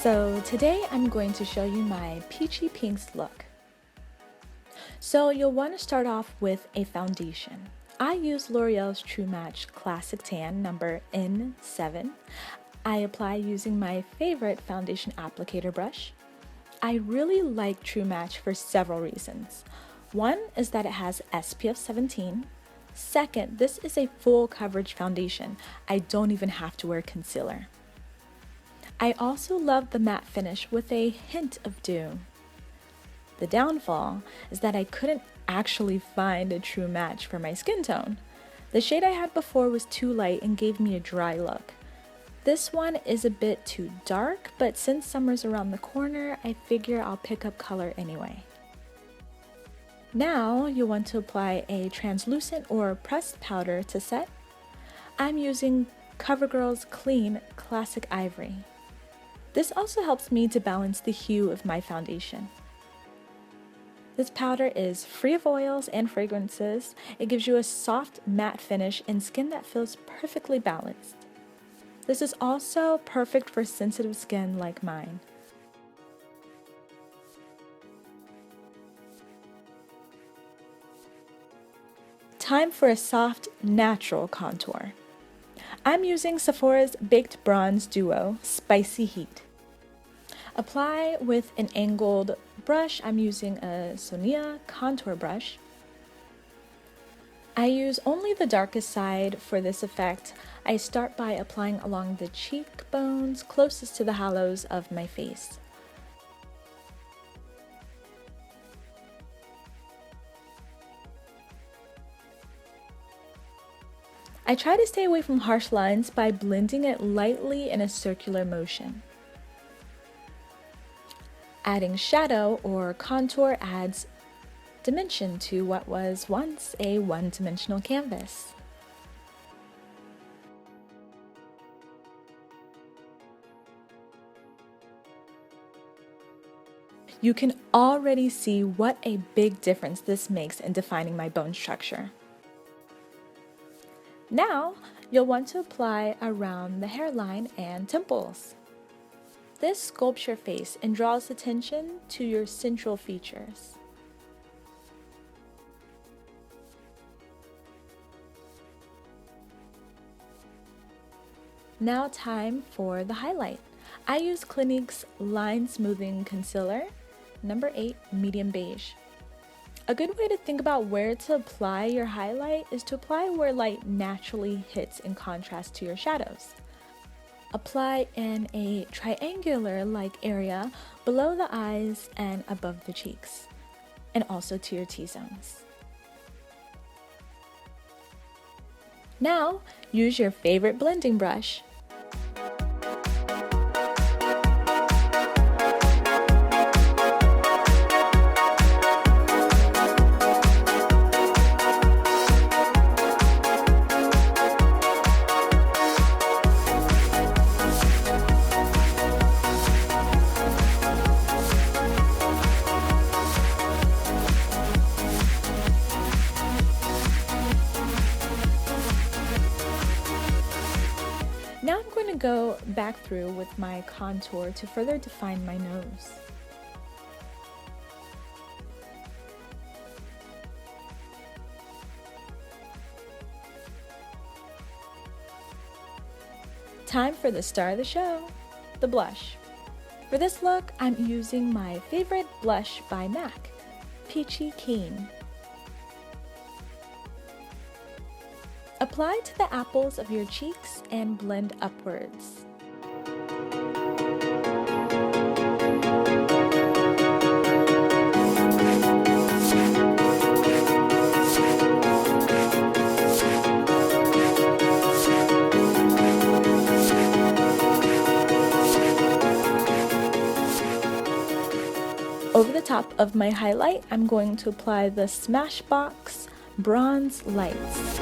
So today I'm going to show you my peachy pinks look. So you'll want to start off with a foundation. I use L'Oreal's True Match Classic Tan number N7. I apply using my favorite foundation applicator brush. I really like True Match for several reasons. One is that it has SPF 17. Second, this is a full coverage foundation. I don't even have to wear concealer. I also love the matte finish with a hint of dew. The downfall is that I couldn't actually find a true match for my skin tone. The shade I had before was too light and gave me a dry look. This one is a bit too dark, but since summer's around the corner, I figure I'll pick up color anyway. Now you'll want to apply a translucent or pressed powder to set. I'm using CoverGirl's Clean Classic Ivory. This also helps me to balance the hue of my foundation. This powder is free of oils and fragrances. It gives you a soft matte finish and skin that feels perfectly balanced. This is also perfect for sensitive skin like mine. Time for a soft, natural contour. I'm using Sephora's Baked Bronze Duo Spicy Heat. Apply with an angled brush. I'm using a Sonia contour brush. I use only the darkest side for this effect. I start by applying along the cheekbones closest to the hollows of my face. I try to stay away from harsh lines by blending it lightly in a circular motion. Adding shadow or contour adds dimension to what was once a one-dimensional canvas. You can already see what a big difference this makes in defining my bone structure. Now, you'll want to apply around the hairline and temples. This sculpts your face and draws attention to your central features. Now time for the highlight. I use Clinique's Line Smoothing Concealer, number 8, Medium Beige. A good way to think about where to apply your highlight is to apply where light naturally hits in contrast to your shadows. Apply in a triangular-like area below the eyes and above the cheeks, and also to your T-zones. Now, use your favorite blending brush. Now I'm going to go back through with my contour to further define my nose. Time for the star of the show, the blush. For this look, I'm using my favorite blush by MAC, PeachyKeen. Apply to the apples of your cheeks and blend upwards. Over the top of my highlight, I'm going to apply the Smashbox Bronze Lights.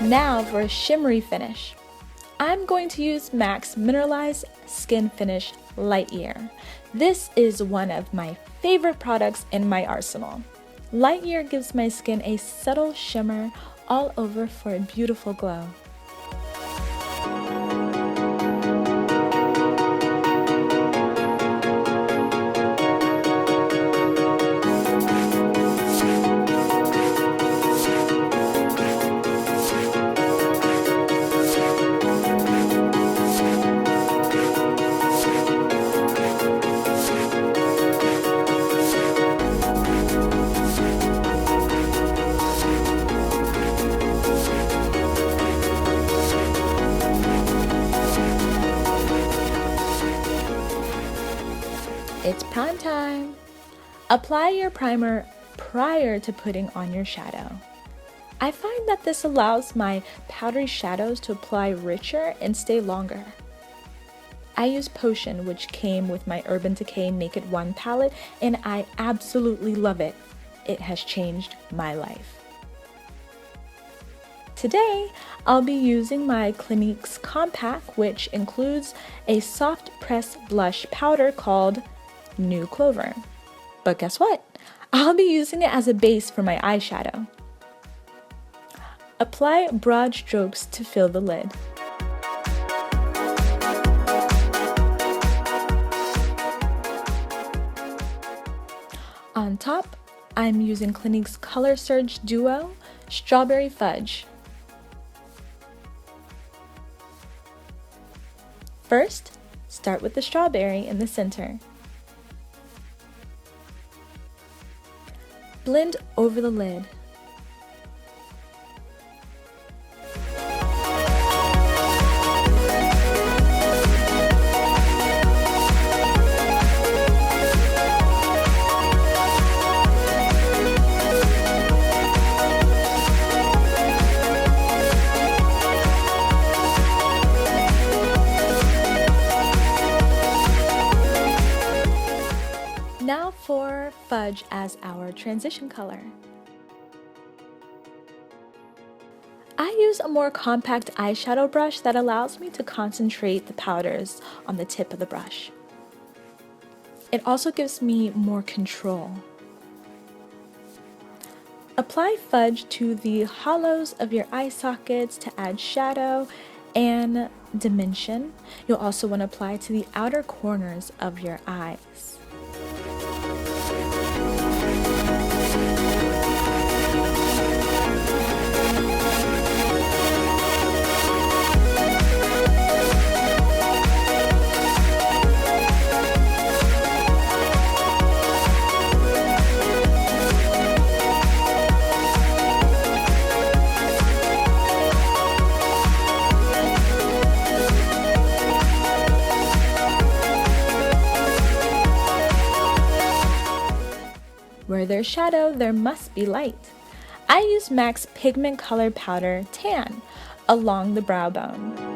Now for a shimmery finish. I'm going to use MAC's Mineralize Skin Finish Light Year. This is one of my favorite products in my arsenal. Light Year gives my skin a subtle shimmer all over for a beautiful glow. It's prime time! Apply your primer prior to putting on your shadow. I find that this allows my powdery shadows to apply richer and stay longer. I use Potion, which came with my Urban Decay Naked One palette, and I absolutely love it. It has changed my life. Today, I'll be using my Clinique's Compact, which includes a soft press blush powder called New Clover. But guess what? I'll be using it as a base for my eyeshadow. Apply broad strokes to fill the lid. On top, I'm using Clinique's Color Surge Duo Strawberry Fudge. First, start with the strawberry in the center. Blend over the lid. Now for Fudge as our transition color. I use a more compact eyeshadow brush that allows me to concentrate the powders on the tip of the brush. It also gives me more control. Apply Fudge to the hollows of your eye sockets to add shadow and dimension. You'll also want to apply to the outer corners of your eyes. Where there's shadow, there must be light. I use MAC's Pigment Color Powder Tan along the brow bone.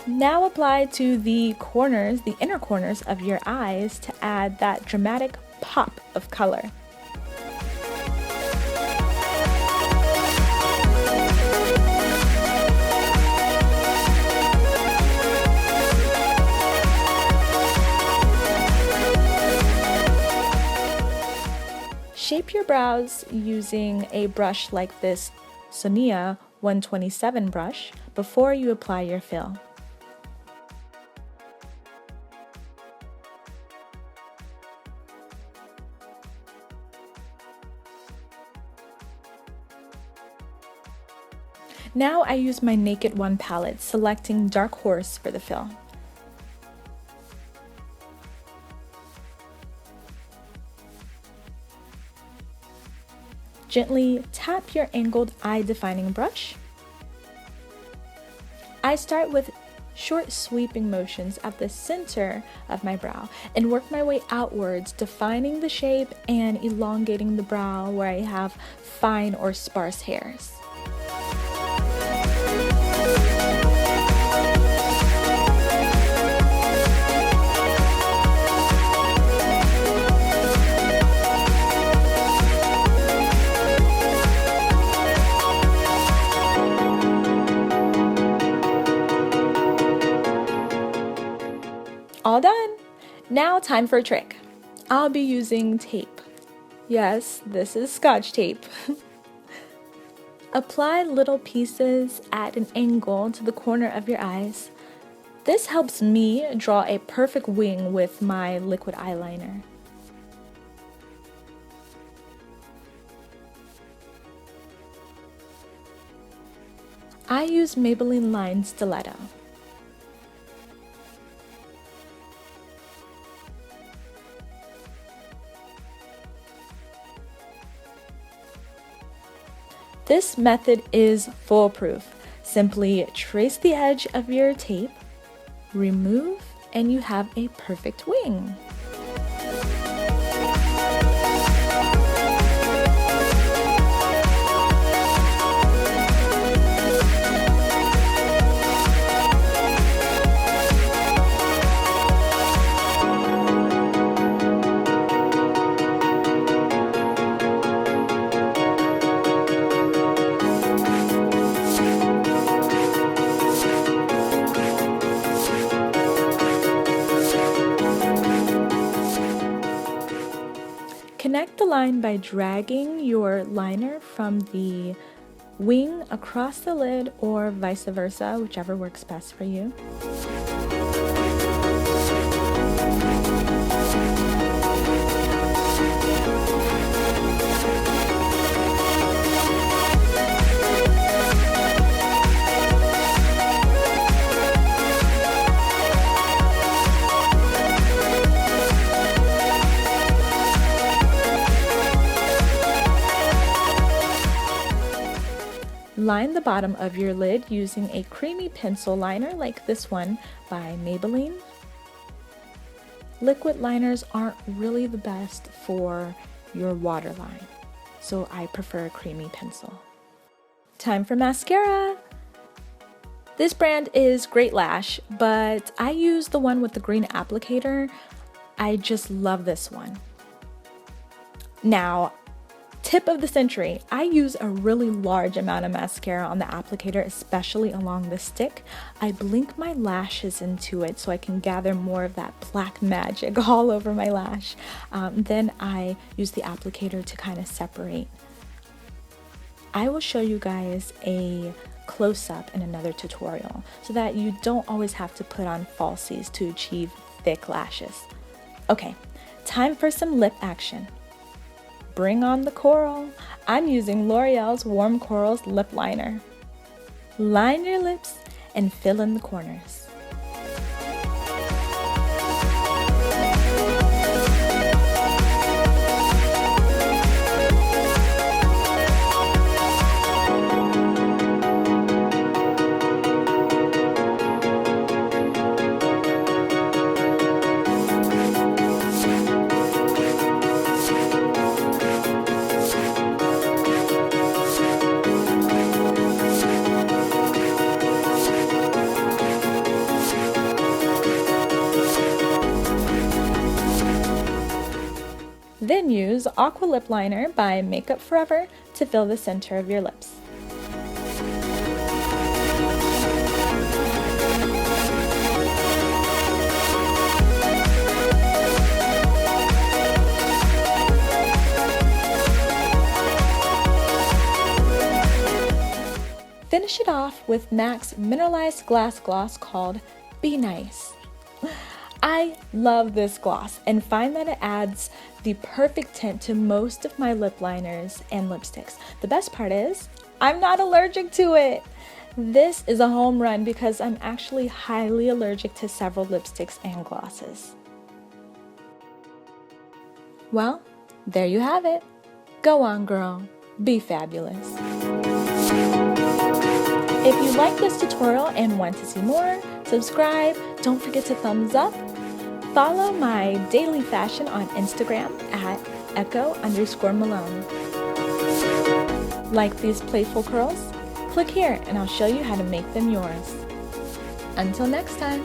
Now apply to the corners, the inner corners of your eyes to add that dramatic pop of color. Shape your brows using a brush like this Sonia 127 brush before you apply your fill. Now I use my Naked One palette, selecting Dark Horse for the fill. Gently tap your angled eye defining brush. I start with short sweeping motions at the center of my brow and work my way outwards, defining the shape and elongating the brow where I have fine or sparse hairs. All done! Now time for a trick. I'll be using tape. Yes, this is Scotch tape. Apply little pieces at an angle to the corner of your eyes. This helps me draw a perfect wing with my liquid eyeliner. I use Maybelline Line Stiletto. This method is foolproof. Simply trace the edge of your tape, remove, and you have a perfect wing. Connect the line by dragging your liner from the wing across the lid or vice versa, whichever works best for you. Line the bottom of your lid using a creamy pencil liner like this one by Maybelline. Liquid liners aren't really the best for your waterline, so I prefer a creamy pencil. Time for mascara! This brand is Great Lash, but I use the one with the green applicator. I just love this one. Now, tip of the century, I use a really large amount of mascara on the applicator, especially along the stick. I blink my lashes into it so I can gather more of that black magic all over my lash. Then I use the applicator to kind of separate. I will show you guys a close-up in another tutorial so that you don't always have to put on falsies to achieve thick lashes. Okay, time for some lip action. Bring on the coral. I'm using L'Oreal's Warm Corals Lip Liner. Line your lips and fill in the corners. Then use Aqua Lip Liner by Makeup Forever to fill the center of your lips. Finish it off with MAC's Mineralized Glass Gloss called Be Nice. I love this gloss and find that it adds the perfect tint to most of my lip liners and lipsticks. The best part is, I'm not allergic to it. This is a home run because I'm actually highly allergic to several lipsticks and glosses. Well, there you have it. Go on, girl. Be fabulous. If you like this tutorial and want to see more, subscribe, don't forget to thumbs up. Follow my daily fashion on Instagram at echo_Malone. Like these playful curls? Click here and I'll show you how to make them yours. Until next time.